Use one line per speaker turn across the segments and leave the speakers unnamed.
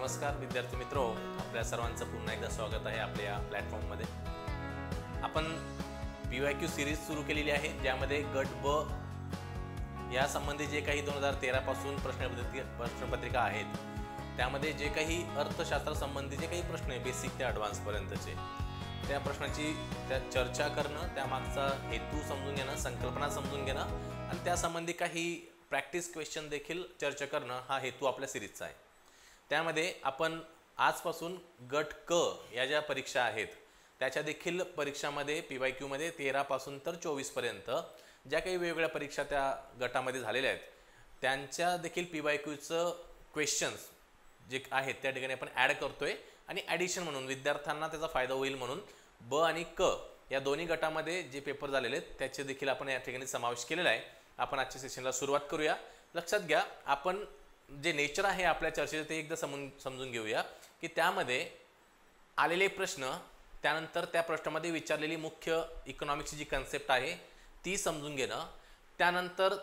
नमस्कार विद्यार्थी मित्रो, आपल्या सर्वांचं पुन्हा एकदा स्वागत आहे आपल्या या प्लॅटफॉर्ममध्ये। आपण PYQ सिरीज सुरू केलेली आहे, ज्यामध्ये गट ब या संबंधी जे काही 2013 पासून प्रश्नपत्रिका आहेत, त्यामध्ये जे काही अर्थशास्त्र संबंधी जे काही प्रश्न आहे बेसिक ते ॲडव्हान्स पर्यंतचे, त्या प्रश्नाची चर्चा करणं, त्यामागचा हेतू समजून घेणं, संकल्पना समजून घेणं आणि त्या संबंधी काही प्रॅक्टिस क्वेश्चन देखील चर्चा करणं हा हेतू आपल्या सिरीजचा आहे। त्यामध्ये आपण आजपासून गट क या ज्या परीक्षा आहेत त्याच्या देखील परीक्षामध्ये PYQ मध्ये 13 पासून तर 24 पर्यंत ज्या काही वेगवेगळ्या परीक्षा त्या गटामध्ये झालेल्या आहेत त्यांच्या देखील PYQचं क्वेश्चन्स जे आहेत त्या ठिकाणी आपण ॲड करतोय आणि ॲडिशन म्हणून विद्यार्थ्यांना त्याचा फायदा होईल म्हणून ब आणि क या दोन्ही गटामध्ये जे पेपर झालेले आहेत त्याचे देखील आपण या ठिकाणी समावेश केलेला आहे। आपण आजच्या सेशनला सुरुवात करूया। लक्षात घ्या, आपण जे नेचर आहे आपल्या चर्चेचे ते एकदा समजून घेऊया की त्यामध्ये आलेले प्रश्न, त्यानंतर त्या प्रश्नामध्ये विचारलेली मुख्य इकॉनॉमिक्सची जी कन्सेप्ट आहे ती समजून घेणं, त्यानंतर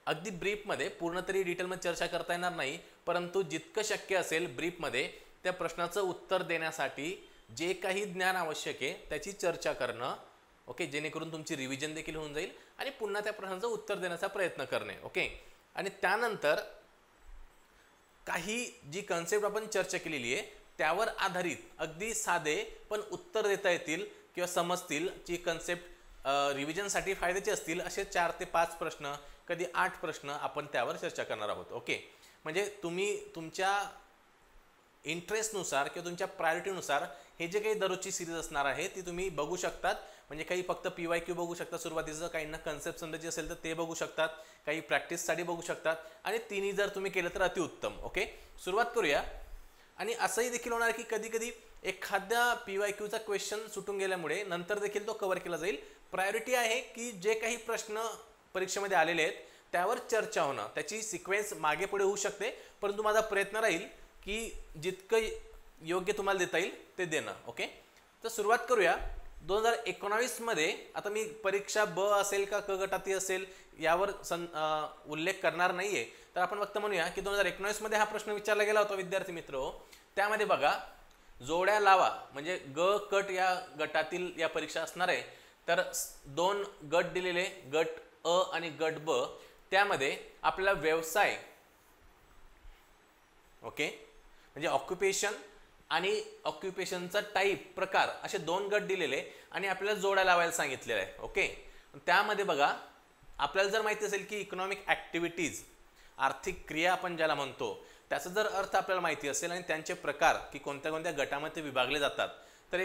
अगदी ब्रीफमध्ये पूर्ण तरी डिटेलमध्ये चर्चा करता येणार नाही, परंतु जितकं शक्य असेल ब्रीफमध्ये त्या प्रश्नाचं उत्तर देण्यासाठी जे काही ज्ञान आवश्यक आहे त्याची चर्चा करणं, ओके, जेणेकरून तुमची रिव्हिजन देखील होऊन जाईल आणि पुन्हा त्या प्रश्नाचं उत्तर देण्याचा प्रयत्न करणे, ओके। आणि त्यानंतर काही जी कन्सेप्ट आपण चर्चा केलेली आहे त्यावर आधारित अगदी साधे पण उत्तर देता येतील किंवा समजतील, जी कन्सेप्ट रिव्हिजनसाठी फायद्याचे असतील असे 4 ते 5 प्रश्न, कधी 8 प्रश्न आपण त्यावर चर्चा करणार आहोत, ओके। म्हणजे तुम्ही तुमच्या इंटरेस्टनुसार किंवा तुमच्या प्रायोरिटीनुसार हे जे काही दररोजची सिरीज असणार आहे ती तुम्ही बघू शकतात। म्हणजे काही फक्त PYQ बघू शकता सुरुवातीचं, काहींना कन्सेप्ट समजायची असेल तर ते बघू शकतात, काही प्रॅक्टिससाठी बघू शकतात आणि तिन्ही जर तुम्ही केलं तर अतिउत्तम, ओके। सुरुवात करूया। आणि असंही देखील होणार की कधी कधी एखाद्या PYQचा क्वेश्चन सुटून गेल्यामुळे नंतर देखील तो कव्हर केला जाईल। प्रायोरिटी आहे की जे काही प्रश्न परीक्षेमध्ये आलेले आहेत त्यावर चर्चा होणं, त्याची सिक्वेन्स मागे पुढे होऊ शकते, परंतु माझा प्रयत्न राहील की जितकं योग्य तुम्हाला देता येईल ते देणं, ओके। तर सुरुवात करूया। 2019 मध्ये, आता मी परीक्षा ब असेल का क गटाती असेल यावर उल्लेख करणार नाहीये, तर आपण फक्त म्हणूया की 2019 मध्ये हा प्रश्न विचारला गेला होता विद्यार्थी मित्र। त्यामध्ये बघा, जोड्या लावा म्हणजे ग कट या गटातील या परीक्षा असणार आहे। तर 2 गट दिलेले, गट अ आणि गट ब, त्यामध्ये आपल्याला व्यवसाय, ओके, म्हणजे ऑक्युपेशन आणि ऑक्युपेशनचा टाईप, प्रकार, असे 2 गट दिलेले आणि आपल्याला जोड्या लावायला सांगितलेलं आहे, ओके। त्यामध्ये बघा, आपल्याला जर माहिती असेल की इकॉनॉमिक ॲक्टिव्हिटीज, आर्थिक क्रिया आपण ज्याला म्हणतो, त्याचा जर अर्थ आपल्याला माहिती असेल आणि त्यांचे प्रकार की कोणत्या कोणत्या गटामध्ये विभागले जातात, तर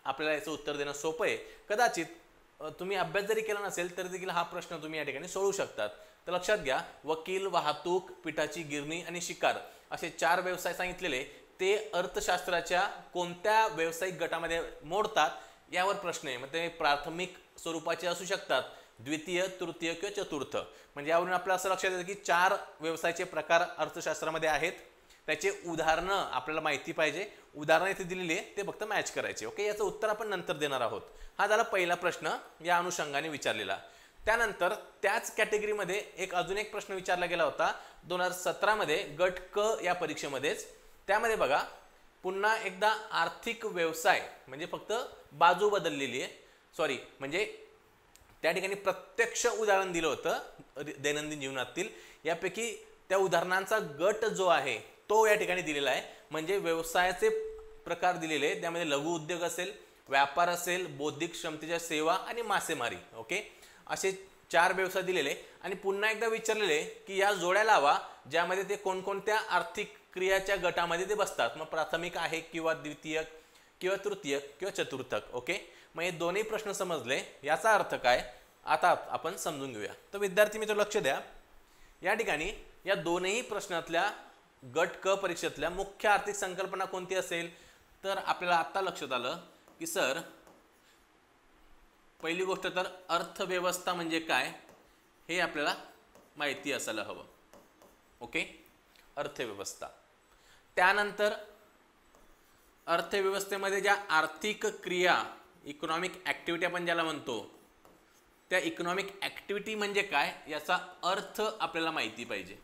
आपल्याला याचं उत्तर देणं सोपं आहे। कदाचित तुम्ही अभ्यास जरी केला नसेल तरी देखील हा प्रश्न तुम्ही या ठिकाणी सोडवू शकतात। तर लक्षात घ्या, वकील, वाहतूक, पिठाची गिरणी आणि शिकार असे 4 व्यवसाय सांगितलेले, ते अर्थशास्त्राच्या कोणत्या व्यावसायिक गटामध्ये मोडतात यावर प्रश्न आहे। मग ते प्राथमिक स्वरूपाचे असू शकतात, द्वितीय, तृतीय किंवा चतुर्थ। म्हणजे यावरून आपल्याला असं लक्षात येतं की 4 व्यवसायाचे प्रकार अर्थशास्त्रामध्ये आहेत, त्याचे उदाहरणं आपल्याला माहिती पाहिजे, उदाहरणं इथे दिलेली आहे ते फक्त मॅच करायचे, ओके। याचं उत्तर आपण नंतर देणार आहोत। हा झाला पहिला प्रश्न या अनुषंगाने विचारलेला। त्यानंतर त्याच कॅटेगरीमध्ये अजून एक प्रश्न विचारला गेला होता 2017 मध्ये गट क या परीक्षेमध्येच। त्यामध्ये बघा, पुन्हा एकदा आर्थिक व्यवसाय म्हणजे फक्त बाजू बदललेली आहे, सॉरी, म्हणजे त्या ठिकाणी प्रत्यक्ष उदाहरण दिलं होतं दैनंदिन जीवनातील, यापैकी त्या उदाहरणांचा गट जो आहे तो या ठिकाणी दिलेला आहे। म्हणजे व्यवसायाचे प्रकार दिलेले, त्यामध्ये लघु उद्योग असेल, व्यापार असेल, बौद्धिक क्षमतेच्या सेवा आणि मासेमारी, ओके, असे 4 व्यवसाय दिलेले आणि पुन्हा एकदा विचारलेले की या जोड्या लावा ज्यामध्ये ते कोणकोणत्या आर्थिक क्रियाच्या गटामध्ये ते बसतात। मग प्राथमिक आहे किंवा द्वितीय किंवा तृतीय किंवा चतुर्थक, ओके। मग हे दोन्ही प्रश्न समजले, याचा अर्थ काय आता आपण समजून घेऊया। तर विद्यार्थी मित्र लक्ष द्या, या ठिकाणी या दोन्ही प्रश्नातल्या गट क परीक्षेतल्या मुख्य आर्थिक संकल्पना कोणती असेल, तर आपल्याला आता लक्षात आलं की सर, पहिली गोष्ट तर अर्थव्यवस्था म्हणजे काय हे आपल्याला माहिती असायला हवं, ओके, अर्थव्यवस्था। त्यानंतर अर्थव्यवस्थेमध्ये ज्या आर्थिक क्रिया, इकॉनॉमिक ॲक्टिव्हिटी आपण ज्याला म्हणतो, त्या इकॉनॉमिक ॲक्टिव्हिटी म्हणजे काय याचा अर्थ आपल्याला माहिती पाहिजे।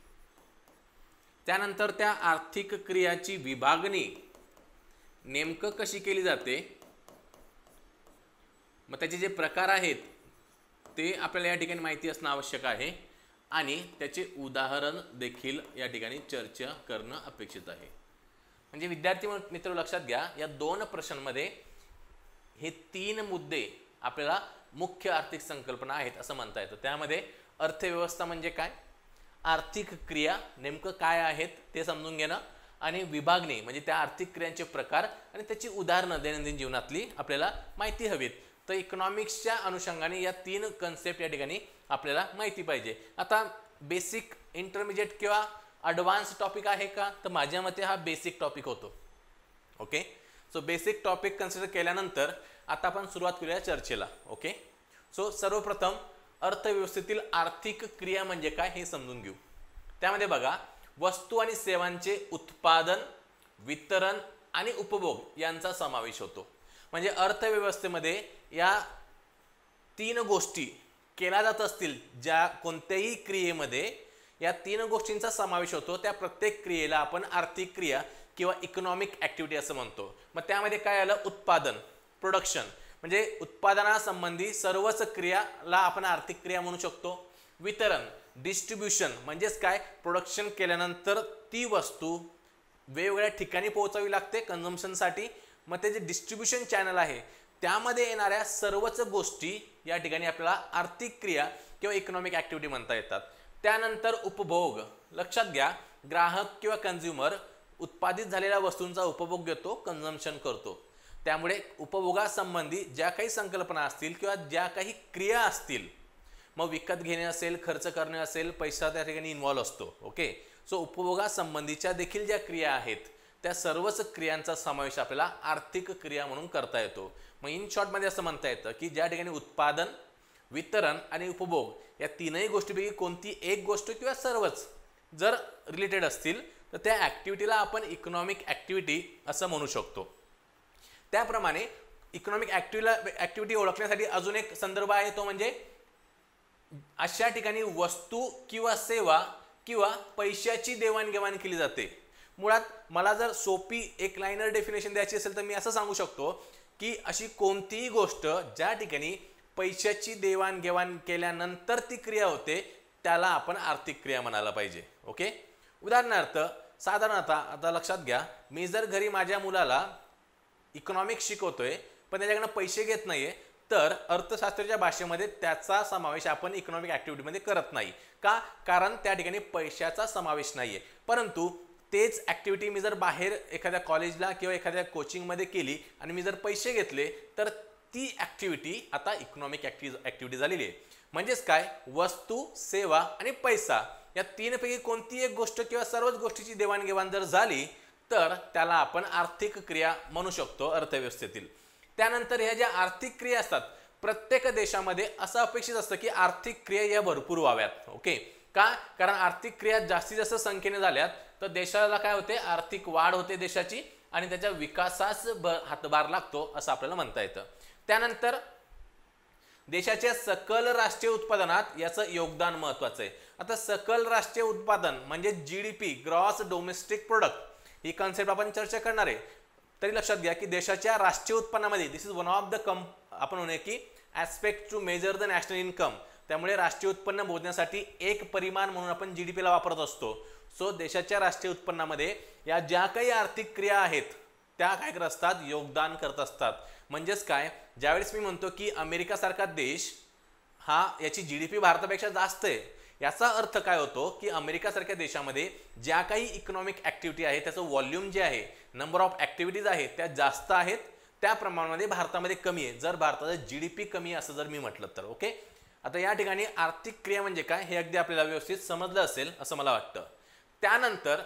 त्यानंतर त्या आर्थिक क्रियाची विभागणी नेमकं कशी केली जाते, मग त्याचे जे प्रकार आहेत ते आपल्याला या ठिकाणी माहिती असणं आवश्यक आहे आणि त्याचे उदाहरण देखील या ठिकाणी चर्चा करणं अपेक्षित आहे. म्हणजे विद्यार्थी मित्र लक्षात घ्या, या 2 प्रश्नांमध्ये हे 3 मुद्दे आपल्याला मुख्य आर्थिक संकल्पना आहेत असं म्हणता येतं. त्यामध्ये अर्थव्यवस्था म्हणजे काय, आर्थिक क्रिया नेमकं काय आहेत ते समजून घेणं आणि विभागणी म्हणजे त्या आर्थिक क्रियांचे प्रकार आणि त्याची उदाहरणं दैनंदिन जीवनातली आपल्याला माहिती हवीत. तर इकॉनॉमिक्सच्या अनुषंगाने या 3 कन्सेप्ट या ठिकाणी आपल्याला माहिती पाहिजे. आता बेसिक, इंटरमिजिएट किंवा ॲडव्हान्स टॉपिक आहे का, तर माझ्या मते हा बेसिक टॉपिक होतो. Okay, so basic topic consider केल्यानंतर आता आपण सुरुवात करूया चर्चेला. ओके, सो सर्वप्रथम अर्थव्यवस्थेतील आर्थिक क्रिया म्हणजे काय हे समजून घेऊ. त्यामध्ये बघा, वस्तू आणि सेवांचे उत्पादन, वितरण आणि उपभोग यांचा समावेश होतो. म्हणजे अर्थव्यवस्थेमध्ये या 3 गोष्टी केल्या जात असतील, ज्या कोणत्याही क्रियेमध्ये या 3 गोष्टींचा समावेश होतो, त्या प्रत्येक क्रियेला आपण आर्थिक क्रिया किंवा इकॉनॉमिक ॲक्टिव्हिटी असं म्हणतो. मग त्यामध्ये काय आलं, उत्पादन, प्रोडक्शन म्हणजे उत्पादनासंबंधी सर्वच क्रियाला आपण आर्थिक क्रिया म्हणू शकतो. वितरण, डिस्ट्रीब्युशन म्हणजेच काय, प्रोडक्शन केल्यानंतर ती वस्तू वेगवेगळ्या ठिकाणी पोहोचावी लागते कन्झम्पशनसाठी. मग ते जे डिस्ट्रीब्युशन चॅनल आहे त्यामध्ये येणाऱ्या सर्वच गोष्टी या ठिकाणी आपल्याला आर्थिक क्रिया किंवा इकॉनॉमिक ॲक्टिव्हिटी म्हणता येतात. त्यानंतर उपभोग, लक्षात घ्या, ग्राहक किंवा कन्झ्युमर उत्पादित झालेल्या वस्तूंचा उपभोग घेतो, कन्झम्पशन करतो. त्यामुळे उपभोगासंबंधी ज्या काही संकल्पना असतील किंवा ज्या काही क्रिया असतील, मग विकत घेणे असेल, खर्च करणे असेल, पैसा त्या ठिकाणी इन्व्हॉल्व असतो. ओके, सो उपभोगासंबंधीच्या देखील ज्या क्रिया आहेत त्या सर्वच क्रियांचा समावेश आपल्याला आर्थिक क्रिया म्हणून करता येतो. मग इन शॉर्टमध्ये असं म्हणता येतं की ज्या ठिकाणी उत्पादन, वितरण आणि उपभोग या 3ही गोष्टीपैकी कोणती एक गोष्ट किंवा सर्वच जर रिलेटेड असतील तर त्या ॲक्टिव्हिटीला आपण इकॉनॉमिक ॲक्टिव्हिटी असं म्हणू शकतो. त्याप्रमाणे इकॉनॉमिक ॲक्टिव्हिटी ओळखण्यासाठी अजून एक संदर्भ आहे, तो म्हणजे अशा ठिकाणी वस्तू किंवा सेवा किंवा पैशाची देवाणघेवाण केली जाते. मुळात मला जर सोपी एक लाइनर डेफिनेशन द्यायची असेल तर मी असं सांगू शकतो की अशी कोणतीही गोष्ट ज्या ठिकाणी पैशाची देवाणघेवाण केल्यानंतर ती क्रिया होते त्याला आपण आर्थिक क्रिया म्हणायला पाहिजे. ओके, उदाहरणार्थ साधारणतः आता लक्षात घ्या, मी जर घरी माझ्या मुलाला इकॉनॉमिक्स शिकवतोय पण त्याच्याकडनं पैसे घेत नाहीये, तर अर्थशास्त्राच्या भाषेमध्ये त्याचा समावेश आपण इकॉनॉमिक ॲक्टिव्हिटीमध्ये करत नाही. का, कारण त्या ठिकाणी पैशाचा समावेश नाहीये. परंतु तेच ॲक्टिव्हिटी मी जर बाहेर एखाद्या कॉलेजला किंवा एखाद्या कोचिंगमध्ये केली आणि मी जर पैसे घेतले तर ती ॲक्टिव्हिटी आता इकॉनॉमिक ॲक्टिव्हिटी झालेली आहे. म्हणजेच काय, वस्तू, सेवा आणि पैसा या 3 पैकी कोणती एक गोष्ट किंवा सर्वच गोष्टीची देवाणघेवाण जर झाली तर त्याला आपण आर्थिक क्रिया म्हणू शकतो अर्थव्यवस्थेतील. त्यानंतर ह्या ज्या आर्थिक क्रिया असतात, प्रत्येक देशामध्ये असं अपेक्षित असतं की आर्थिक क्रिया या भरपूर व्हाव्यात. ओके, का, कारण आर्थिक क्रिया जास्तीत जास्त संख्येने झाल्यात तर देशाला काय होते, आर्थिक वाढ होते देशाची आणि त्याच्या विकासास हातभार लागतो असं आपल्याला म्हणता येतं. त्यानंतर देशाच्या सकल राष्ट्रीय उत्पादनात याचं योगदान महत्वाचं आहे. आता सकल राष्ट्रीय उत्पादन म्हणजे GDP, ग्रॉस डोमेस्टिक प्रोडक्ट, ही कॉन्सेप्ट आपण चर्चा करणार आहे. तरी लक्षात घ्या की देशाच्या राष्ट्रीय उत्पन्नामध्ये this is one of the आपण म्हणूया की aspect to measure the national income. त्यामुळे राष्ट्रीय उत्पन्न मोजण्यासाठी एक परिमाण म्हणून आपण GDP ला वापरत असतो. सो देशाच्या राष्ट्रीय उत्पन्नामध्ये या ज्या काही आर्थिक क्रिया आहेत त्या काय करत असतात, योगदान करत असतात. म्हणजेच काय, ज्यावेळेस मी म्हणतो की अमेरिका सारखा देश हा याची GDP भारतापेक्षा जास्त आहे, याचा अर्थ काय होतो की अमेरिका सारख्या देशामध्ये ज्या काही इकॉनॉमिक ॲक्टिव्हिटी आहे त्याचं व्हॉल्यूम जे आहे, नंबर ऑफ ॲक्टिव्हिटीज आहे त्या जास्त आहेत, त्या प्रमाणामध्ये भारतामध्ये कमी आहे जर भारताचं GDP कमी असं जर मी म्हटलं तर. ओके, आता या ठिकाणी आर्थिक क्रिया म्हणजे काय हे अगदी आपल्याला व्यवस्थित समजलं असेल असं मला वाटतं. त्यानंतर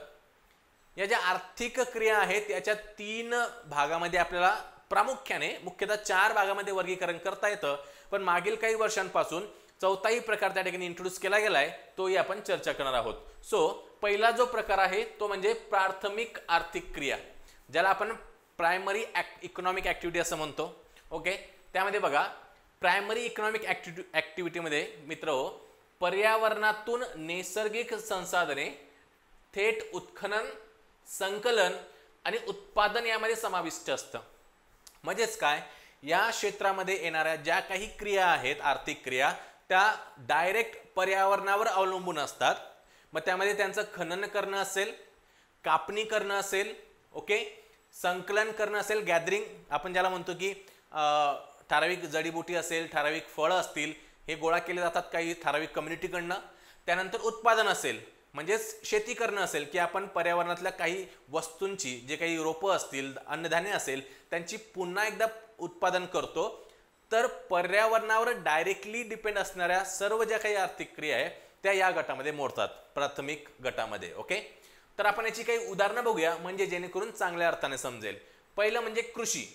या ज्या आर्थिक क्रिया आहेत याच्या 3 भागामध्ये आपल्याला प्रामुख्याने मुख्यतः 4 भागामध्ये वर्गीकरण करता येतं, पण मागील काही वर्षांपासून 4थाही प्रकार त्या ठिकाणी इंट्रोड्यूस केला गेलाय, तोही आपण चर्चा करणार आहोत. सो पहिला जो प्रकार आहे तो म्हणजे प्राथमिक आर्थिक क्रिया, ज्याला आपण प्रायमरी इकॉनॉमिक ॲक्टिव्हिटी असं म्हणतो. ओके, त्यामध्ये बघा प्रायमरी इकॉनॉमिक ॲक्टिव्हिटीमध्ये मित्र पर्यावरणातून नैसर्गिक संसाधने थेट उत्खनन, संकलन आणि उत्पादन यामध्ये समाविष्ट असतं. म्हणजेच काय, या क्षेत्रामध्ये येणाऱ्या ज्या काही क्रिया आहेत, आर्थिक क्रिया, त्या डायरेक्ट पर्यावरणावर अवलंबून असतात. मग त्यामध्ये त्यांचं खनन करणं असेल, कापणी करणं असेल, ओके, संकलन करणं असेल, गॅदरिंग आपण ज्याला म्हणतो की ठराविक जडीबुटी असेल, ठराविक फळं असतील, हे गोळा केले जातात काही ठराविक कम्युनिटीकडनं. त्यानंतर उत्पादन असेल म्हणजेच शेती करणं असेल की आपण पर्यावरणातल्या काही वस्तूंची, जे काही रोपं असतील, अन्नधान्य असेल, त्यांची पुन्हा एकदा उत्पादन करतो. तर पर्यावरणावर डायरेक्टली डिपेंड असणाऱ्या सर्व ज्या काही आर्थिक क्रिया आहे त्या या गटामध्ये मोडतात, प्राथमिक गटामध्ये. ओके, तर आपण याची काही उदाहरणं बघूया म्हणजे जेणेकरून चांगल्या अर्थाने समजेल. पहिलं म्हणजे कृषी.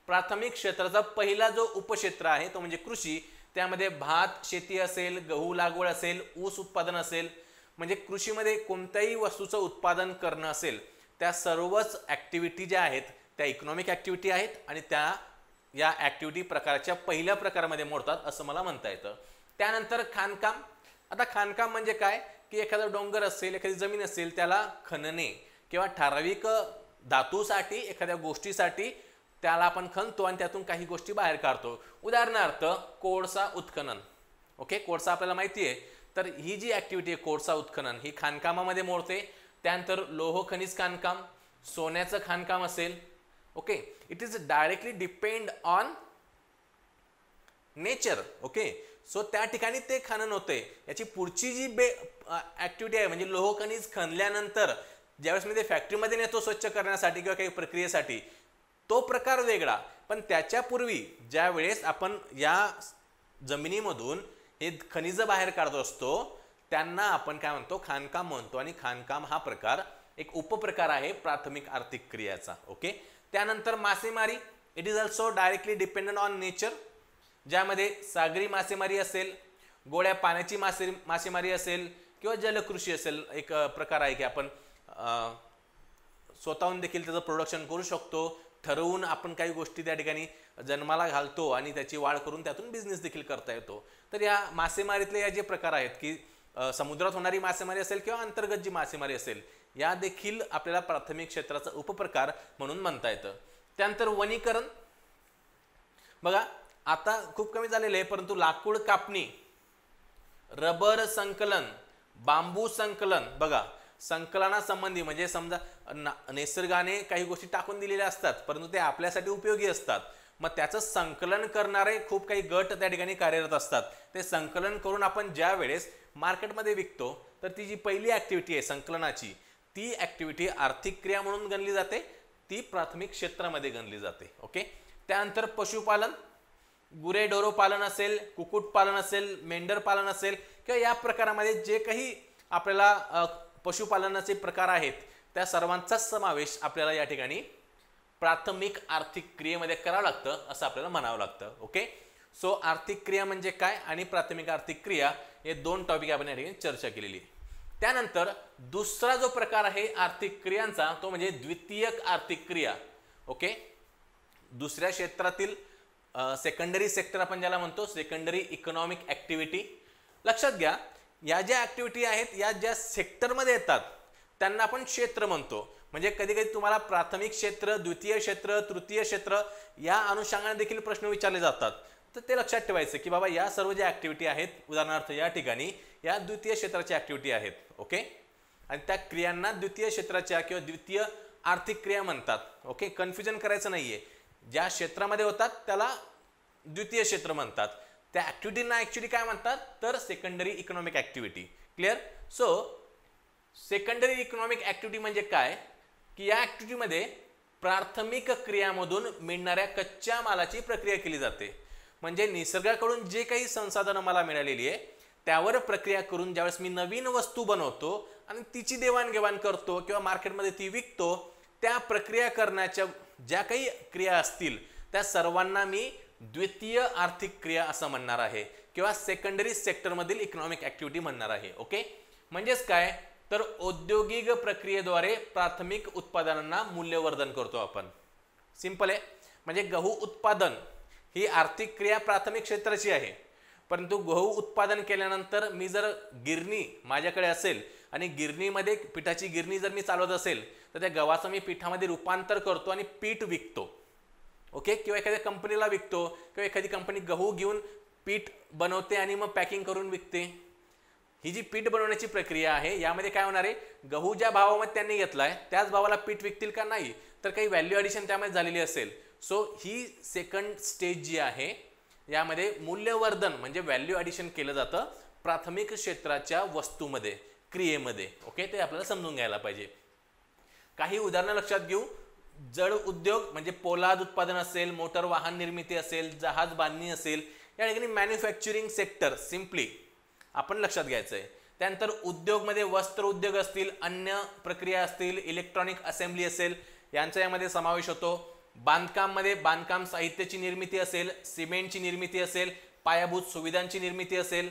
प्राथमिक क्षेत्राचा पहिला जो उपक्षेत्र आहे तो म्हणजे कृषी. त्यामध्ये भात शेती असेल, गहू लागवड असेल, ऊस उत्पादन असेल, म्हणजे कृषीमध्ये कोणत्याही वस्तूचं उत्पादन करणं असेल, त्या सर्वच ॲक्टिव्हिटी ज्या आहेत त्या इकॉनॉमिक ॲक्टिव्हिटी आहेत आणि त्या या ॲक्टिव्हिटी प्रकारच्या पहिल्या प्रकारामध्ये मोडतात असं मला म्हणता येतं. त्यानंतर खाणकाम. आता खाणकाम म्हणजे काय की एखादा डोंगर असेल, एखादी जमीन असेल, त्याला खणणे किंवा ठराविक धातूसाठी, एखाद्या गोष्टीसाठी त्याला आपण खणतो आणि त्यातून काही गोष्टी बाहेर काढतो. उदाहरणार्थ कोळसा उत्खनन. ओके, कोळसा आपल्याला माहिती आहे. तर ही जी ॲक्टिव्हिटी आहे कोळसा उत्खनन ही खाणकामामध्ये मोडते. त्यानंतर लोह खनिज खाणकाम, सोन्याचं खाणकाम असेल. Okay, it is directly depend on nature. Okay, so त्या ठिकाणी ते खनन होते. याची पुढची जी ॲक्टिव्हिटी आहे म्हणजे लोह खनिज खणल्यानंतर ज्यावेळेस मी ते फॅक्टरीमध्ये नेतो स्वच्छ करण्यासाठी किंवा काही प्रक्रियेसाठी, तो प्रकार वेगळा. पण त्याच्यापूर्वी ज्या वेळेस आपण या जमिनीमधून हे खनिज बाहेर काढत असतो त्यांना आपण काय म्हणतो, खाणकाम म्हणतो. आणि खाणकाम हा प्रकार एक उपप्रकार आहे प्राथमिक आर्थिक क्रियाचा. ओके, त्यानंतर मासेमारी. It is also directly dependent on nature, ज्यामध्ये सागरी मासेमारी असेल, गोड्या पाण्याची मासेमारी असेल किंवा जलकृषी असेल. एक प्रकार आहे की आपण स्वतःहून देखील त्याचं प्रोडक्शन करू शकतो. ठरवून आपण काही गोष्टी त्या ठिकाणी जन्माला घालतो आणि त्याची वाढ करून त्यातून बिझनेस देखील करता येतो. तर या मासेमारीतले या जे प्रकार आहेत की समुद्रात होणारी मासेमारी असेल किंवा अंतर्गत जी मासेमारी असेल, या देखील आपल्याला प्राथमिक क्षेत्राचा उपप्रकार म्हणून म्हणता येतं. त्यानंतर वनीकरण. बघा आता खूप कमी झालेलं आहे, परंतु लाकूड कापणी, रबर संकलन, बांबू संकलन. बघा संकलनासंबंधी म्हणजे समजा निसर्गाने काही गोष्टी टाकून दिलेल्या असतात परंतु ते आपल्यासाठी उपयोगी असतात. मग त्याचं संकलन करणारे खूप काही गट त्या ठिकाणी कार्यरत असतात. ते संकलन करून आपण ज्या वेळेस मार्केटमध्ये विकतो तर ती जी पहिली ॲक्टिव्हिटी आहे संकलनाची, ती ॲक्टिव्हिटी आर्थिक क्रिया म्हणून गणली जाते, ती प्राथमिक क्षेत्रामध्ये गणली जाते. ओके, त्यानंतर पशुपालन, गुरेढोरो पालन असेल, कुक्कुटपालन असेल, मेंढर पालन असेल किंवा या प्रकारामध्ये जे काही आपल्याला पशुपालनाचे प्रकार आहेत त्या सर्वांचाच समावेश आपल्याला या ठिकाणी प्राथमिक आर्थिक क्रियेमध्ये करावं लागतं असं आपल्याला म्हणावं लागतं. ओके, सो आर्थिक क्रिया म्हणजे काय आणि प्राथमिक आर्थिक क्रिया हे दोन टॉपिक आपण या ठिकाणी चर्चा केलेली आहे. त्यानंतर दुसरा जो प्रकार आहे आर्थिक क्रियांचा तो म्हणजे द्वितीयक आर्थिक क्रिया. ओके, दुसऱ्या क्षेत्रातील सेकंडरी सेक्टर आपण ज्याला म्हणतो, सेकंडरी इकॉनॉमिक ॲक्टिव्हिटी. लक्षात घ्या, या ज्या ॲक्टिव्हिटी आहेत या ज्या सेक्टरमध्ये येतात त्यांना आपण क्षेत्र म्हणतो. म्हणजे कधी कधी तुम्हाला प्राथमिक क्षेत्र, द्वितीय क्षेत्र, तृतीय क्षेत्र या अनुषंगाने देखील प्रश्न विचारले जातात. तर ते लक्षात ठेवायचं की बाबा या सर्व ज्या ॲक्टिव्हिटी आहेत, उदाहरणार्थ या ठिकाणी या द्वितीय क्षेत्राच्या ॲक्टिव्हिटी आहेत. ओके, आणि त्या क्रियांना द्वितीय क्षेत्राच्या किंवा द्वितीय आर्थिक क्रिया म्हणतात. ओके, कन्फ्युजन करायचं नाहीये. ज्या क्षेत्रामध्ये होतात त्याला द्वितीय क्षेत्र म्हणतात, त्या ॲक्टिव्हिटींना ॲक्च्युली काय म्हणतात तर secondary economic activity. Clear? So secondary economic activity म्हणजे काय की या ॲक्टिव्हिटीमध्ये प्राथमिक क्रियामधून मिळणाऱ्या कच्च्या मालाची प्रक्रिया केली जाते. म्हणजे निसर्गाकडून जे काही संसाधनं मला मिळालेली आहे त्यावर प्रक्रिया करून ज्यावेळेस मी नवीन वस्तू बनवतो आणि तिची देवाणघेवाण करतो किंवा मार्केटमध्ये ती विकतो, त्या प्रक्रिया करण्याच्या ज्या काही क्रिया असतील त्या सर्वांना मी द्वितीय आर्थिक क्रिया असं म्हणणार आहे किंवा सेकंडरी सेक्टरमधील इकॉनॉमिक ॲक्टिव्हिटी म्हणणार आहे. ओके, म्हणजेच काय तर औद्योगिक प्रक्रियेद्वारे प्राथमिक उत्पादनांना मूल्यवर्धन करतो आपण. सिंपल आहे. म्हणजे गहू उत्पादन ही आर्थिक क्रिया प्राथमिक क्षेत्राची आहे, परंतु गहू उत्पादन केल्यानंतर मी जर गिरणी माझ्याकडे असेल आणि गिरणीमध्ये पिठाची गिरणी जर मी चालवत असेल तर त्या गव्हाचं मी पिठामध्ये रूपांतर करतो आणि पीठ विकतो. ओके, किंवा एखाद्या कंपनीला विकतो, किंवा एखादी कंपनी गहू घेऊन पीठ बनवते आणि मग पॅकिंग करून विकते. ही जी पीठ बनवण्याची प्रक्रिया आहे यामध्ये काय होणार आहे, गहू ज्या भावामध्ये त्यांनी घेतलाय त्याच भावाला पीठ विकतील का, नाही तर काही व्हॅल्यू ॲडिशन त्यामध्ये झालेली असेल. सो ही सेकंड स्टेज जी आहे यामध्ये मूल्यवर्धन म्हणजे व्हॅल्यू ॲडिशन केलं जातं प्राथमिक क्षेत्राच्या वस्तूमध्ये, क्रियेमध्ये. ओके, ते आपल्याला समजून घ्यायला पाहिजे. काही उदाहरणं लक्षात घेऊ. जड उद्योग म्हणजे पोलाद उत्पादन असेल, मोटर वाहन निर्मिती असेल, जहाज बांधणी असेल, या ठिकाणी मॅन्युफॅक्चरिंग सेक्टर सिम्पली आपण लक्षात घ्यायचं आहे. त्यानंतर उद्योगमध्ये वस्त्र उद्योग असतील, अन्न प्रक्रिया असतील, इलेक्ट्रॉनिक असेंब्ली असेल, यांचा यामध्ये समावेश होतो. बांधकाममध्ये बांधकाम साहित्याची निर्मिती असेल, सिमेंटची निर्मिती असेल, पायाभूत सुविधांची निर्मिती असेल.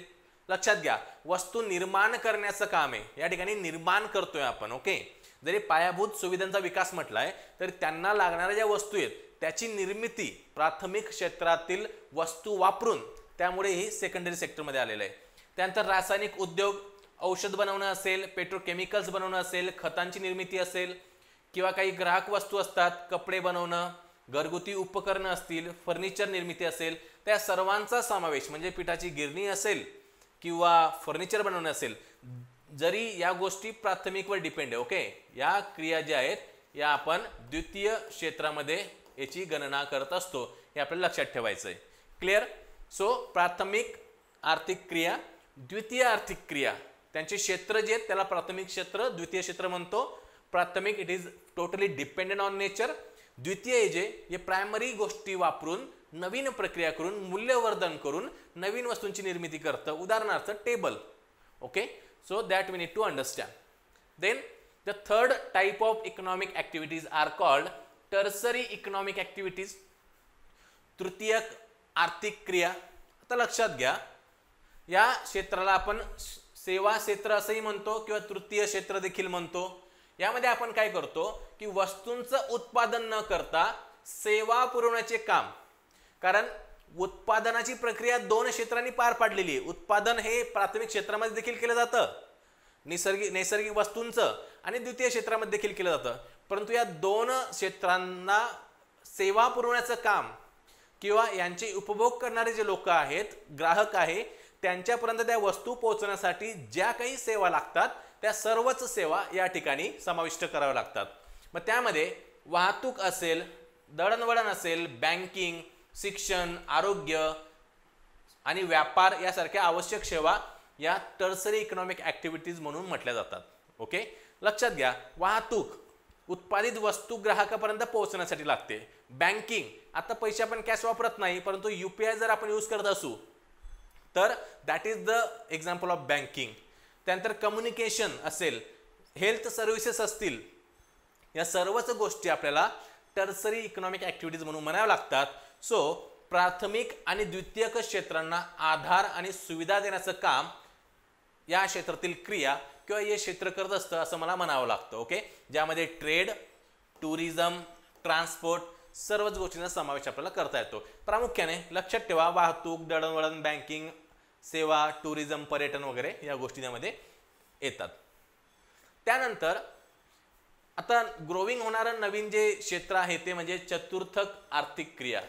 लक्षात घ्या, वस्तू निर्माण करण्याचं काम आहे, या ठिकाणी निर्माण करतोय आपण. ओके, जरी पायाभूत सुविधांचा विकास म्हटलाय तर त्यांना लागणाऱ्या ज्या वस्तू आहेत त्याची निर्मिती प्राथमिक क्षेत्रातील वस्तू वापरून, त्यामुळे ही सेकंडरी सेक्टरमध्ये आलेलं आहे. त्यानंतर रासायनिक उद्योग, औषध बनवणं असेल, पेट्रोकेमिकल्स बनवणं असेल, खतांची निर्मिती असेल, किंवा काही ग्राहक वस्तू असतात, कपडे बनवणं, घरगुती उपकरणं असतील, फर्निचर निर्मिती असेल, त्या सर्वांचा समावेश म्हणजे पिठाची गिरणी असेल किंवा फर्निचर बनवणं असेल, जरी या गोष्टी प्राथमिकवर डिपेंड आहे. ओके, या क्रिया ज्या आहेत या आपण द्वितीय क्षेत्रामध्ये याची गणना करत असतो, हे आपल्याला लक्षात ठेवायचं आहे. क्लिअर? सो प्राथमिक आर्थिक क्रिया, द्वितीय आर्थिक क्रिया, त्यांचे क्षेत्र जे आहेत त्याला प्राथमिक क्षेत्र, द्वितीय क्षेत्र म्हणतो. प्राथमिक it is totally dependent on nature. द्वितीय जे हे प्रायमरी गोष्टी वापरून नवीन प्रक्रिया करून मूल्यवर्धन करून नवीन वस्तूंची निर्मिती करतं. उदाहरणार्थ table. Okay, so that we need to understand. Then the third type of economic activities are called tertiary economic activities. तृतीयक आर्थिक क्रिया. आता लक्षात घ्या, या क्षेत्राला आपण सेवा क्षेत्र असंही म्हणतो किंवा तृतीय क्षेत्र देखील म्हणतो. यामध्ये आपण काय करतो की वस्तूंचं उत्पादन न करता सेवा पुरवण्याचे काम, कारण उत्पादनाची प्रक्रिया दोन क्षेत्रांनी पार पाडलेली आहे. उत्पादन हे प्राथमिक क्षेत्रामध्ये देखील केलं जातं, नैसर्गिक वस्तूंचं, आणि द्वितीय क्षेत्रामध्ये देखील केलं जातं. परंतु या दोन क्षेत्रांना सेवा पुरवण्याचं काम किंवा यांचे उपभोग करणारे जे लोक आहेत, ग्राहक आहे, त्यांच्यापर्यंत त्या वस्तू पोहोचण्यासाठी ज्या काही सेवा लागतात त्या सर्वच सेवा या ठिकाणी समाविष्ट कराव्या लागतात. मग त्यामध्ये वाहतूक असेल, दळणवळण असेल, बँकिंग, शिक्षण, आरोग्य आणि व्यापार यासारख्या आवश्यक सेवा या टर्सरी इकॉनॉमिक ऍक्टिव्हिटीज म्हणून म्हटल्या जातात. ओके, लक्षात घ्या, वाहतूक उत्पादित वस्तू ग्राहकापर्यंत पोहोचण्यासाठी लागते. बँकिंग, आता पैसे आपण कॅश वापरत नाही, परंतु UPI जर आपण यूज करत असू तर that is the example of banking. त्यानंतर कम्युनिकेशन असेल, हेल्थ सर्व्हिसेस असतील, या सर्वच गोष्टी आपल्याला टर्सरी इकॉनॉमिक ऍक्टिव्हिटीज म्हणून म्हणाव्या लागतात. सो प्राथमिक आणि द्वितीयक क्षेत्रांना आधार आणि सुविधा देण्याचं काम या क्षेत्रातील क्रिया किंवा हे क्षेत्र करत असतं असं मला म्हणावं लागतं. ओके, ज्यामध्ये ट्रेड, टुरिझम, ट्रान्सपोर्ट सर्वच गोष्टींचा समावेश आपल्याला करता येतो. प्रामुख्याने लक्षात ठेवा, वाहतूक, दळणवळण, बँकिंग सेवा, टुरिझम, पर्यटन वगैरे या गोष्टी त्यामध्ये येतात. त्यानंतर आता ग्रोविंग होणारं नवीन जे क्षेत्र आहे ते म्हणजे चतुर्थक आर्थिक क्रिया.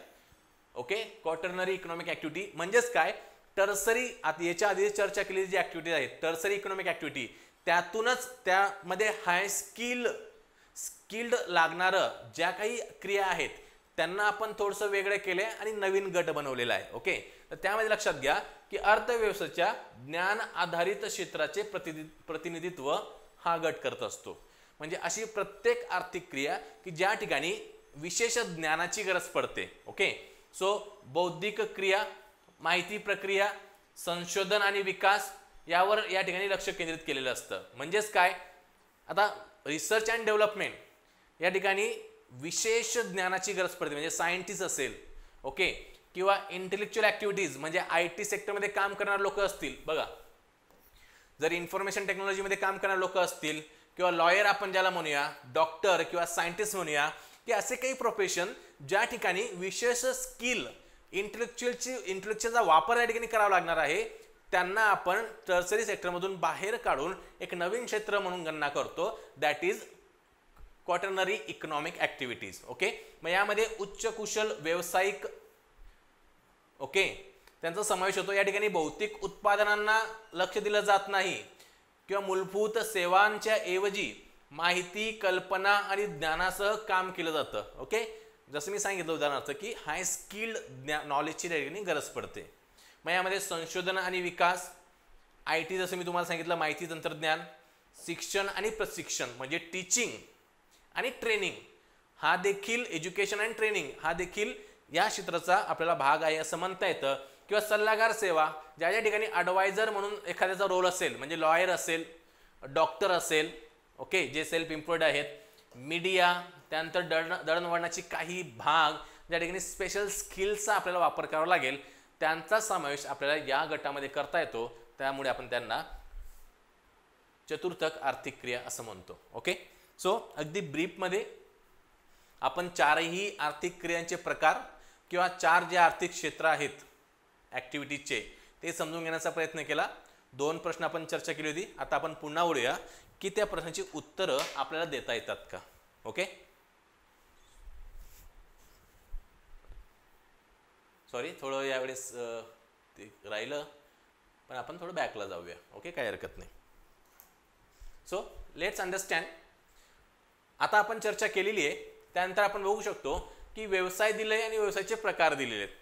ओके, क्वाटर्नरी इकॉनॉमिक ऍक्टिव्हिटी म्हणजेच काय, टर्सरी, आता याच्या आधी चर्चा केलेली जी ऍक्टिव्हिटी आहे टर्सरी इकॉनॉमिक ऍक्टिव्हिटी, त्यातूनच त्यामध्ये हाय स्किल्ड लागणारं ज्या काही क्रिया आहेत त्यांना आपण थोडंसं वेगळं केले आणि नवीन गट बनवलेला आहे. ओके, तर त्यामध्ये लक्षात घ्या की अर्थव्यवस्थेच्या ज्ञान आधारित क्षेत्राचे प्रतिनिधित्व हा गट करत असतो. म्हणजे अशी प्रत्येक आर्थिक क्रिया की ज्या ठिकाणी विशेष ज्ञानाची गरज पडते. ओके, सो बौद्धिक क्रिया, माहिती प्रक्रिया, संशोधन आणि विकास यावर या ठिकाणी लक्ष केंद्रित केलेलं असतं. म्हणजेच काय, आता रिसर्च अँड डेव्हलपमेंट या ठिकाणी विशेष ज्ञानाची गरज पडते, म्हणजे सायंटिस्ट असेल, ओके, किंवा इंटेलेक्च्युअल ऍक्टिव्हिटीज म्हणजे IT सेक्टरमध्ये काम करणारे लोक असतील. बघा, जर इन्फॉर्मेशन टेक्नॉलॉजीमध्ये काम करणारे लोक असतील किंवा लॉयर आपण ज्याला म्हणूया, डॉक्टर किंवा सायंटिस्ट म्हणूया, की असे काही प्रोफेशन ज्या ठिकाणी विशेष स्किल इंटेलेक्च्युअलचा वापर या ठिकाणी करावा लागणार आहे, त्यांना आपण टर्सरी सेक्टरमधून बाहेर काढून एक नवीन क्षेत्र म्हणून गणना करतो, that is quaternary economic activities. Okay, मग यामध्ये उच्च कुशल व्यावसायिक ओके त्यांचा समावेश होतो. या ठिकाणी भौतिक उत्पादनांना लक्ष दिलं जात नाही किंवा मूलभूत सेवांच्या ऐवजी माहिती, कल्पना आणि ज्ञानासह काम केलं जातं. ओके, जसं मी सांगितलं उदाहरणार्थ की हाय स्किल्ड नॉलेजची त्या ठिकाणी गरज पडते. मग यामध्ये संशोधन आणि विकास, IT जसं मी तुम्हाला सांगितलं, माहिती तंत्रज्ञान, शिक्षण आणि प्रशिक्षण म्हणजे टीचिंग आणि ट्रेनिंग हा देखील, एज्युकेशन अँड ट्रेनिंग हा देखील या क्षेत्राचा आपल्याला भाग आहे असं म्हणता येतं. किंवा सल्लागार सेवा, ज्या ठिकाणी ॲडवायझर म्हणून एखाद्याचा रोल असेल, म्हणजे लॉयर असेल, डॉक्टर असेल, ओके, जे सेल्फ एम्प्लॉयड आहेत, मीडिया, त्यानंतर दळणवळणाची काही भाग ज्या ठिकाणी स्पेशल स्किल्सचा आपल्याला वापर करावा लागेल, त्यांचा समावेश आपल्याला या गटामध्ये करता येतो. त्यामुळे आपण त्यांना चतुर्थक आर्थिक क्रिया असं म्हणतो. ओके, सो अगदी ब्रीफमध्ये आपण चारही आर्थिक क्रियांचे प्रकार किंवा चार जे आर्थिक क्षेत्र आहेत ॲक्टिव्हिटीजचे ते समजून घेण्याचा प्रयत्न केला. 2 प्रश्न आपण चर्चा केली होती. आता आपण पुन्हा वळूया की त्या प्रश्नाची उत्तरं आपल्याला देता येतात का. ओके, सॉरी थोडं यावेळेस ते राहिलं, पण आपण थोडं बॅकला जाऊया. ओके, काही हरकत नाही. So let's understand. आता आपण चर्चा केलेली आहे, त्यानंतर आपण बघू शकतो की व्यवसाय दिले आणि व्यवसायाचे प्रकार दिलेले आहेत.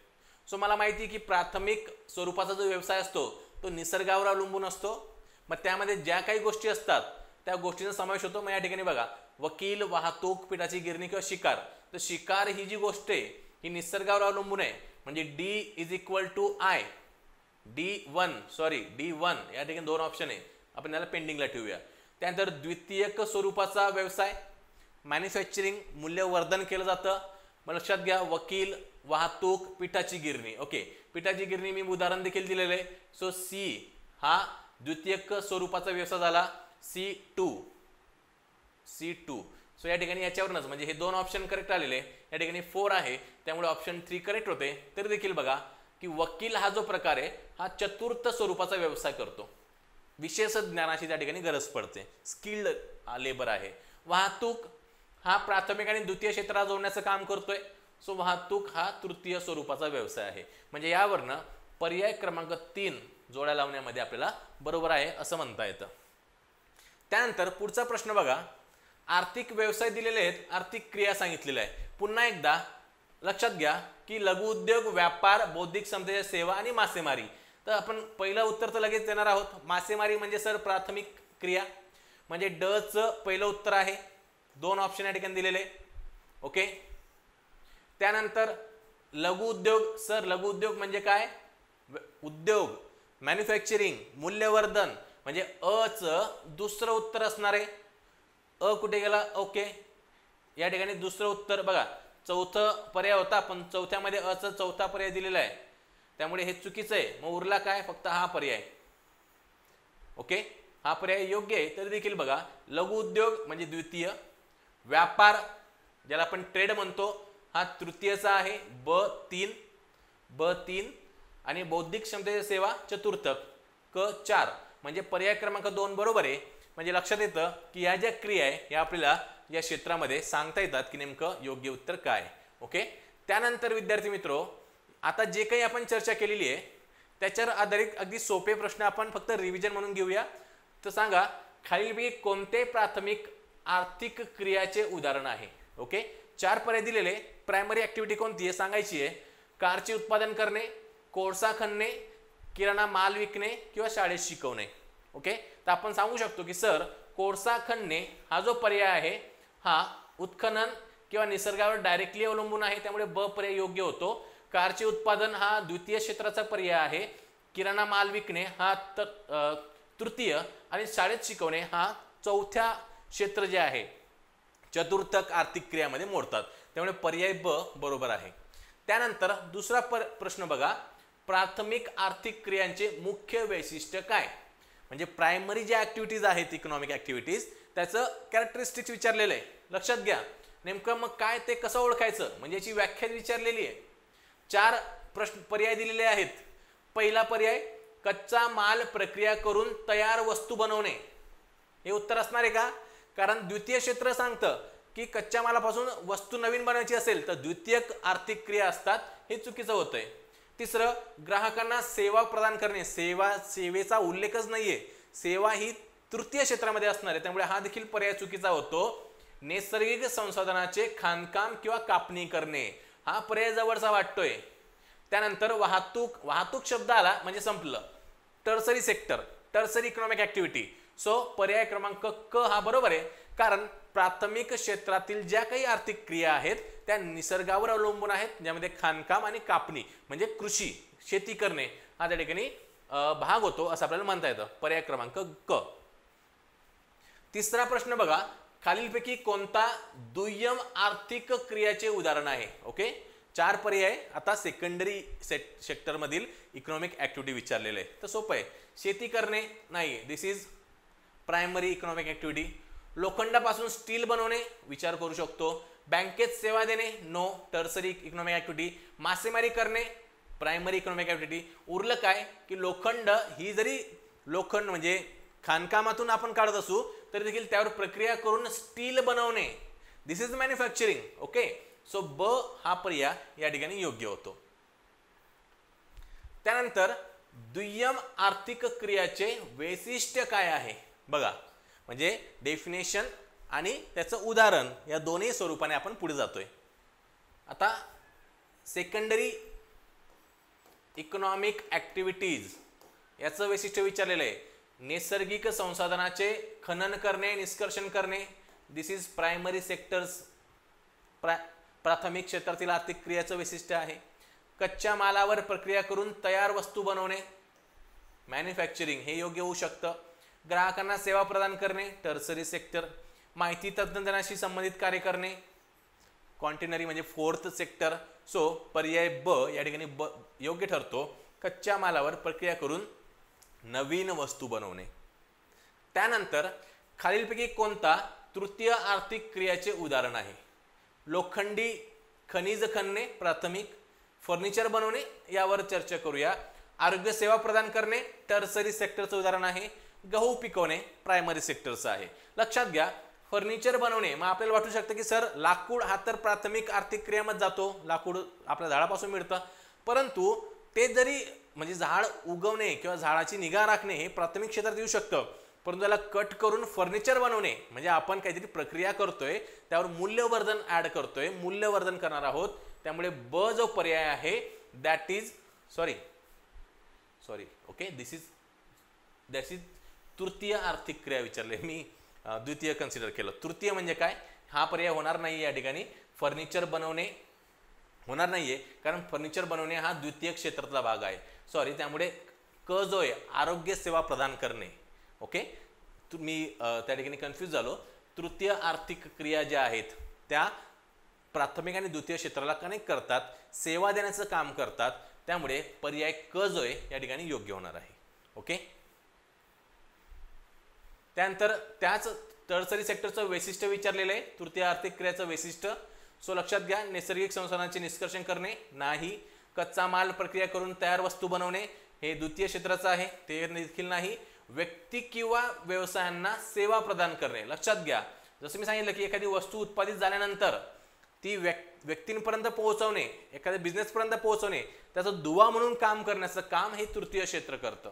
सो मला माहिती आहे की प्राथमिक स्वरूपाचा जो व्यवसाय असतो तो निसर्गावर अवलंबून असतो. मग त्यामध्ये ज्या काही गोष्टी असतात त्या गोष्टींचा समावेश होतो. मग या ठिकाणी बघा, वकील, वाहतूक, पिठाची गिरणी किंवा शिकार. तर शिकार ही जी गोष्ट आहे ही निसर्गावर अवलंबून आहे, म्हणजे D=I, D1 या ठिकाणी 2 ऑप्शन आहे, आपण याला पेंडिंगला ठेवूया. त्यानंतर द्वितीयक स्वरूपाचा व्यवसाय, मॅन्युफॅक्चरिंग, मूल्यवर्धन केलं जातं. मग लक्षात घ्या, वकील, वाहतूक, पिठाची गिरणी. ओके, पिठाची गिरणी मी उदाहरण देखील दिलेलं आहे. सो C हा द्वितीयक स्वरूपाचा व्यवसाय झाला. C2. सो या ठिकाणी याच्यावरूनच म्हणजे हे 2 ऑप्शन करेक्ट आलेले, या ठिकाणी 4 आहे, त्यामुळे ऑप्शन 3 करेक्ट होते. तर देखील बघा की वकील हा जो प्रकार आहे हा चतुर्थ स्वरूपाचा व्यवसाय करतो. विशेष ज्ञानाची त्या ठिकाणी गरज पडते, स्किल्ड लेबर आहे. वाहतूक हा प्राथमिक आणि द्वितीय क्षेत्राला जोडण्याचं काम करतोय. सो वाहतूक हा तृतीय स्वरूपाचा व्यवसाय आहे. म्हणजे यावरनं पर्याय क्रमांक 3 जोड्या लावण्यामध्ये आपल्याला बरोबर आहे असं म्हणता येतं. त्यानंतर पुढचा प्रश्न बघा, आर्थिक व्यवसाय दिलेले आहेत, आर्थिक क्रिया सांगितलेल्या आहे. पुन्हा एकदा लक्षात घ्या की लघुउद्योग, व्यापार, बौद्धिक क्षमतेच्या सेवा आणि मासेमारी. तर आपण पहिलं उत्तर तर लगेच देणार आहोत. मासेमारी म्हणजे सर प्राथमिक क्रिया, म्हणजे डचं पहिलं उत्तर आहे. 2 ऑप्शन या ठिकाणी दिलेले. ओके, त्यानंतर लघुउद्योग, सर लघुउद्योग म्हणजे काय? उद्योग, मॅन्युफॅक्चरिंग, मूल्यवर्धन, म्हणजे अचं दुसरं उत्तर असणार आहे. अ कुठे गेला? ओके, या ठिकाणी दुसरं उत्तर बघा, चौथं पर्याय होता पण चौथ्यामध्ये अचं चौथा पर्याय दिलेला आहे, त्यामुळे हे चुकीचं आहे. मग उरला काय? फक्त हा पर्याय. ओके, हा पर्याय योग्य आहे. तरी देखील बघा, लघु उद्योग म्हणजे द्वितीय, व्यापार ज्याला आपण ट्रेड म्हणतो हा तृतीयचा आहे, ब3 आणि बौद्धिक क्षमतेची सेवा चतुर्थक, क4. म्हणजे पर्याय क्रमांक 2 बरोबर आहे. म्हणजे लक्षात येतं की या ज्या क्रिया आहे या आपल्याला या क्षेत्रामध्ये सांगता येतात की नेमकं योग्य उत्तर काय. ओके, त्यानंतर विद्यार्थी मित्रो, आता जे काही आपण चर्चा केलेली आहे त्याच्यावर आधारित अगदी सोपे प्रश्न आपण फक्त रिव्हिजन म्हणून घेऊया. तर सांगा, खालीलपैकी कोणते प्राथमिक आर्थिक क्रियाचे उदाहरण आहे? ओके, 4 पर्याय दिलेले. प्रायमरी ऍक्टिव्हिटी कोणती आहे सांगायची आहे. कारचे उत्पादन करणे, कोळसा खणणे, किराणा माल विकणे किंवा शाळेत शिकवणे. ओके, तर आपण सांगू शकतो की सर कोळसा खणणे हा जो पर्याय आहे हा उत्खनन किंवा निसर्गावर डायरेक्टली अवलंबून आहे, त्यामुळे ब पर्याय योग्य होतो. कारचे उत्पादन हा द्वितीय क्षेत्राचा पर्याय आहे. किराणा माल विकणे हा तृतीय आणि शाळेत शिकवणे हा चौथ्या क्षेत्र जे आहे चतुर्थक आर्थिक क्रियामध्ये मोडतात, त्यामुळे पर्याय ब बरोबर आहे. त्यानंतर दुसरा प्रश्न बघा, प्राथमिक आर्थिक क्रियांचे मुख्य वैशिष्ट्य काय? म्हणजे प्रायमरी ज्या ऍक्टिव्हिटीज आहेत इकॉनॉमिक ऍक्टिव्हिटीज त्याचं कॅरेक्टरिस्टिक्स विचारलेलं आहे. लक्षात घ्या, नेमकं मग काय ते कसं ओळखायचं म्हणजे याची व्याख्या विचारलेली आहे. 4 प्रश्न पर्याय दिलेले आहेत. पहिला पर्याय कच्चा माल प्रक्रिया करून तयार वस्तू बनवणे, हे उत्तर असणार आहे का? कारण द्वितीय क्षेत्र सांगतं की कच्च्या मालापासून वस्तू नवीन बनवायची असेल तर द्वितीयक आर्थिक क्रिया असतात, हे चुकीचं होतंय. तिसरं, ग्राहकांना सेवा प्रदान करणे, सेवेचा उल्लेखच नाहीये, सेवा ही तृतीय क्षेत्रामध्ये असणार आहे, त्यामुळे हा देखील पर्याय चुकीचा होतो. नैसर्गिक संसाधनाचे खाणकाम किंवा कापणी करणे, हा पर्याय जवळचा वाटतोय. त्यानंतर वाहतूक शब्द आला म्हणजे संपलं. Tertiary sector, tertiary economic activity. So पर्याय क्रमांक क हा बरोबर आहे, कारण प्राथमिक क्षेत्रातील ज्या काही आर्थिक क्रिया आहेत त्या निसर्गावर अवलंबून आहेत, ज्यामध्ये खाणकाम आणि कापणी म्हणजे कृषी, शेती करणे हा त्या ठिकाणी भाग होतो असं आपल्याला म्हणता येतं. पर्याय क्रमांक क. तिसरा प्रश्न बघा, खालीलपैकी कोणता दुय्यम आर्थिक क्रियाचे उदाहरण आहे? ओके, 4 पर्याय. आता सेकंडरी सेक्टर मधील इकॉनॉमिक ऍक्टिव्हिटी विचारलेले आहे, तर सोपं आहे. शेती करणे नाही, this is primary economic activity. लोखंडापासून स्टील बनवणे, विचार करू शकतो. बँकेत सेवा देणे, नो, टर्सरी इकॉनॉमिक ऍक्टिव्हिटी. मासेमारी करणे, प्रायमरी इकॉनॉमिक ऍक्टिव्हिटी. उरलं काय की लोखंड ही जरी लोखंड म्हणजे खाणकामातून आपण काढत असू तरी देखील त्यावर प्रक्रिया करून स्टील बनवणे, दिस इज मॅन्युफॅक्चरिंग. ओके, सो ब हा पर्याय या ठिकाणी योग्य होतो. त्यानंतर दुय्यम आर्थिक क्रियाचे वैशिष्ट्य काय आहे बघा, म्हणजे डेफिनेशन आणि त्याचं उदाहरण या दोन्ही स्वरूपाने आपण पुढे जातोय. आता सेकंडरी इकॉनॉमिक ऍक्टिव्हिटीज याचं वैशिष्ट्य विचारलेलं आहे. नैसर्गिक संसाधनाचे खनन करणे, निष्कर्षण करणे, दिस इज प्रायमरी सेक्टर्स, प्राथमिक क्षेत्रातील आर्थिक क्रियाचं वैशिष्ट्य आहे. कच्च्या मालावर प्रक्रिया करून तयार वस्तू बनवणे, मॅन्युफॅक्चरिंग, हे योग्य होऊ शकतं. ग्राहकांना सेवा प्रदान करणे, टर्सरी सेक्टर. माहिती तंत्रज्ञानाशी संबंधित कार्य करणे, कॉन्टेनरी म्हणजे फोर्थ सेक्टर. सो पर्याय ब या ठिकाणी ब योग्य ठरतो. कच्च्या मालावर प्रक्रिया करून नवीन वस्तू बनवणे. त्यानंतर खालीलपैकी कोणता तृतीय आर्थिक क्रियाचे उदाहरण आहे? लोखंडी खनिज खणणे, प्राथमिक. फर्निचर बनवणे, यावर चर्चा करूया. आरोग्य सेवा प्रदान करणे, टर्सरी सेक्टरचं उदाहरण आहे. गहू पिकवणे, प्रायमरी सेक्टरचं आहे. लक्षात घ्या, फर्निचर बनवणे, मग आपल्याला वाटू शकतं की सर लाकूड हा तर प्राथमिक आर्थिक क्रियामध्ये जातो, लाकूड आपल्या झाडापासून मिळतं, परंतु ते जरी म्हणजे झाड उगवणे किंवा झाडाची निगा राखणे हे प्राथमिक क्षेत्रात येऊ शकतं, परंतु त्याला कट करून फर्निचर बनवणे म्हणजे आपण काहीतरी प्रक्रिया करतोय, त्यावर मूल्यवर्धन ऍड करतोय, मूल्यवर्धन करणार आहोत. त्यामुळे ब जो पर्याय आहे that is sorry okay this is तृतीय आर्थिक क्रिया विचारले, मी द्वितीय कन्सिडर केलं. तृतीय म्हणजे काय, हा पर्याय होणार नाही या ठिकाणी. फर्निचर बनवणे होणार नाहीये, कारण फर्निचर बनवणे हा द्वितीय क्षेत्रातला भाग आहे. सॉरी, त्यामुळे क जो आहे आरोग्य सेवा प्रदान करणे. ओके, मी त्या ठिकाणी कन्फ्यूज झालो. तृतीय आर्थिक क्रिया ज्या आहेत त्या प्राथमिक आणि द्वितीय क्षेत्राला कनेक्ट करतात, सेवा देण्याचं काम करतात, त्यामुळे पर्याय क जो आहे या ठिकाणी योग्य होणार आहे. ओके, त्यानंतर त्याच टर्सरी सेक्टरचं वैशिष्ट्य विचारलेलं आहे, तृतीय आर्थिक क्रियाचं वैशिष्ट्य. सो लक्षात घ्या, नैसर्गिक संसाधनांचे निष्कर्षण करणे नाही. कच्चा माल प्रक्रिया करून तयार वस्तू बनवणे हे द्वितीय क्षेत्राचं आहे, ते देखील नाही. व्यक्ती किंवा व्यवसायांना सेवा प्रदान करणे, लक्षात घ्या, जसं मी सांगितलं की एखादी वस्तू उत्पादित झाल्यानंतर ती व्यक्तींपर्यंत पोहोचवणे, एखाद्या बिझनेसपर्यंत पोहोचवणे, त्याचं दुवा म्हणून काम करण्याचं काम हे तृतीय क्षेत्र करतं.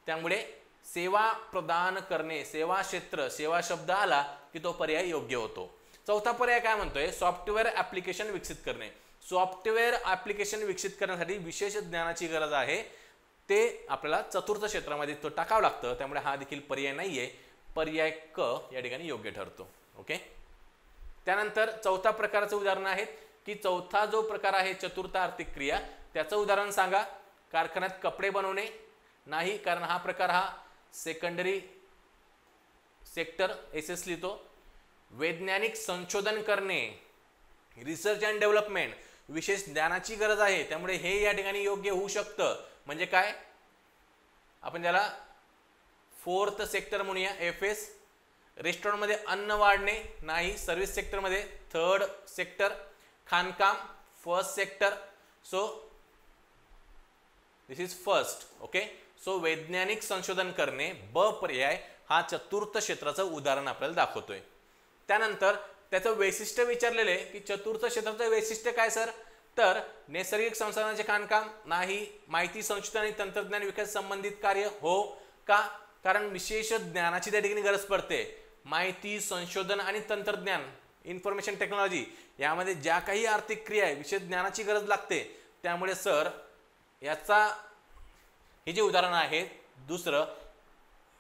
त्यामुळे सेवा प्रदान करणे, सेवा क्षेत्र, सेवा शब्द आला की तो पर्याय योग्य होतो. चौथा पर्याय काय म्हणतोय, सॉफ्टवेअर ऍप्लिकेशन विकसित करणे. सॉफ्टवेअर ऍप्लिकेशन विकसित करण्यासाठी विशेष ज्ञानाची गरज आहे, ते आपल्याला चतुर्थ क्षेत्रामध्ये तो टाकावं लागतं, त्यामुळे हा देखील पर्याय नाहीये. पर्याय क या ठिकाणी योग्य ठरतो. ओके, त्यानंतर चौथा प्रकारचं उदाहरण आहेत की चौथा जो प्रकार आहे चतुर्थ आर्थिक क्रिया, त्याचं उदाहरण सांगा. कारखान्यात कपडे बनवणे नाही, कारण हा प्रकार हा सेकंडरी सेक्टर एसएस लिहितो. वैज्ञानिक संशोधन करणे, रिसर्च अँड डेव्हलपमेंट, विशेष ज्ञानाची गरज आहे, त्यामुळे हे या ठिकाणी योग्य होऊ शकतं. म्हणजे काय, आपण त्याला फोर्थ सेक्टर म्हणूया, एफएस. रेस्टॉरंटमध्ये अन्न वाढणे नाही, सर्व्हिस सेक्टरमध्ये थर्ड सेक्टर. खाणकाम first sector. So this is first. Okay, so वैज्ञानिक संशोधन करणे ब पर्याय हा चतुर्थ क्षेत्राचं उदाहरण आपल्याला दाखवतोय. त्यानंतर त्याचं वैशिष्ट्य विचारलेले की चतुर्थ क्षेत्राचं वैशिष्ट्य काय सर, तर नैसर्गिक संसाधनांचे खाणकाम नाही, माहिती संशोधन आणि तंत्रज्ञान विकास संबंधित कार्य हो का, कारण विशेष ज्ञानाची त्या ठिकाणी गरज पडते. माहिती संशोधन आणि तंत्रज्ञान इन्फॉर्मेशन टेक्नॉलॉजी यामध्ये ज्या काही आर्थिक क्रिया आहे विशेष ज्ञानाची गरज लागते, त्यामुळे सर याचा हे जे उदाहरण आहे दुसरं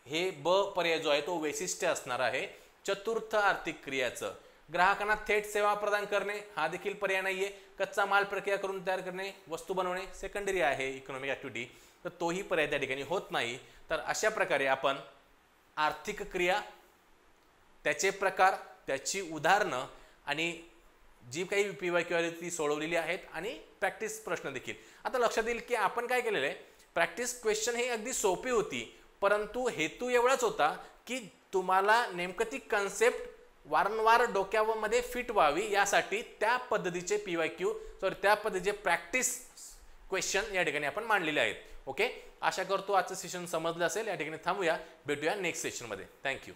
हे ब पर्याय जो आहे तो वैशिष्ट्य असणार आहे चतुर्थ आर्थिक क्रियाचं. ग्राहकांना थेट सेवा प्रदान करणे हा देखील पर्याय नाहीये. कच्चा माल प्रक्रिया करून तयार करणे, वस्तू बनवणे सेकंडरी आहे इकॉनॉमिक ऍक्टिव्हिटी, तर तोही पर्याय त्या ठिकाणी होत नाही. तर अशा प्रकारे आपण आर्थिक क्रिया, त्याचे प्रकार, त्याची उदाहरणं आणि जी काही PYQ आहे ती सोडवलेली आहेत आणि प्रॅक्टिस प्रश्न देखील. आता लक्षात येईल की आपण काय केलेलं आहे, प्रॅक्टिस क्वेश्चन ही अगदी सोपी होती, परंतु हेतू एवढाच होता की तुम्हाला नेमकं ती कन्सेप्ट वारंवार डोक्यामध्ये फिट व्हावी यासाठी त्या पद्धतीचे त्या पद्धतीचे प्रॅक्टिस क्वेश्चन या ठिकाणी आपण मांडलेले आहेत. ओके, आशा करतो आजचं सेशन समजलं असेल. या ठिकाणी थांबूया, भेटूया नेक्स्ट सेशनमध्ये. थँक्यू.